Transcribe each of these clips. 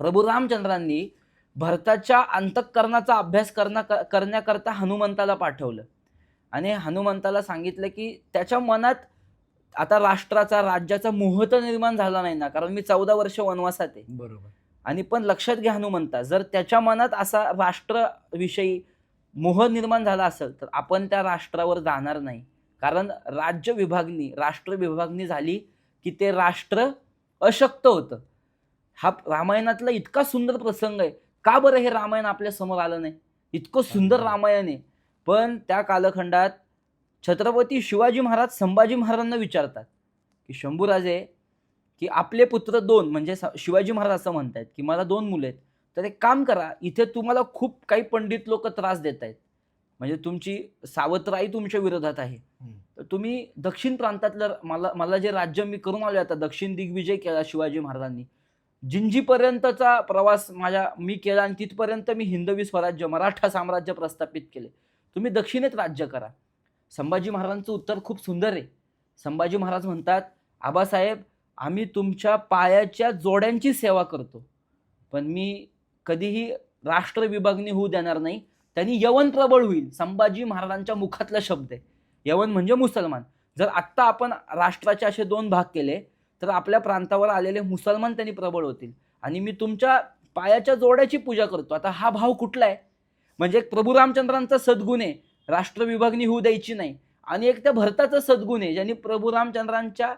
प्रभू रामचंद्रांनी भरताच्या अंतःकरणाचा अभ्यास करण्याकरता हनुमंताला पाठवलं आणि हनुमंताला सांगितलं की त्याच्या मनात आता राष्ट्राचा राज्याचा मोह तर निर्माण झाला नाही ना, कारण मी 14 वर्ष वनवासात आहे. बरोबर. आणि पण लक्षात घ्या हनुमंता, जर त्याच्या मनात असा राष्ट्रविषयी मोह निर्माण झाला असेल तर आपण त्या राष्ट्रावर जाणार नाही. कारण राष्ट्र विभागणी झाली की ते राष्ट्र अशक्त होतं. हा रामायणातला इतका सुंदर प्रसंग आहे. का बरं हे रामायण आपल्या समोर आलं नाही? इतकं सुंदर रामायण आहे. पण त्या कालखंडात छत्रपती शिवाजी महाराज संभाजी महाराजांना विचारतात की शंभूराजे, की आपले पुत्र 2, म्हणजे शिवाजी महाराज असं म्हणतात की मला 2 मुलं आहेत. तर एक काम करा, इथे तुम्हाला खूप काही पंडित लोक त्रास देत आहेत. म्हणजे तुमची सावत्राई तुमच्या विरोधात आहे. तर तुम्ही दक्षिण प्रांतातलं मला जे राज्य मी करून आलो, आता दक्षिण दिग्विजय केला शिवाजी महाराजांनी. जिंजीपर्यंतचा प्रवास मी केला आणि तिथपर्यंत मी हिंदवी स्वराज्य मराठा साम्राज्य प्रस्थापित केले. तुम्ही दक्षिणेत राज्य करा. संभाजी महाराजांचं उत्तर खूप सुंदर आहे. संभाजी महाराज म्हणतात, आबासाहेब, आम्ही तुमच्या पायाच्या जोड्यांची सेवा करतो, पण मी कधीही राष्ट्र विभागणी होऊ देणार नाही. त्यांनी यवन प्रबळ होईल. संभाजी महाराजांच्या मुखातला शब्द आहे. यवन म्हणजे मुसलमान. जर आत्ता आपण राष्ट्राचे असे 2 भाग केले तर आपल्या प्रांतावर आलेले मुसलमान त्यांनी प्रबळ होतील आणि मी तुमच्या पायाच्या जोड्याची पूजा करतो. आता हा भाव कुठला आहे? म्हणजे प्रभू रामचंद्रांचा सद्गुण आहे, राष्ट्र विभागणी होऊ द्यायची नाही. आणि एक त्या भरताचा सद्गुण आहे, ज्यांनी प्रभू रामचंद्रांच्या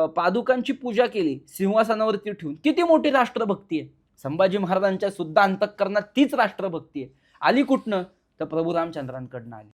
पादुकांची पूजा केली सिंहासनावरती ठेवून. किती मोठी राष्ट्रभक्ती आहे. संभाजी महाराजांच्या सुद्धा अंतःकरणात तीच राष्ट्रभक्ती आहे. आली कुठनं? तर प्रभू रामचंद्रांकडनं आली.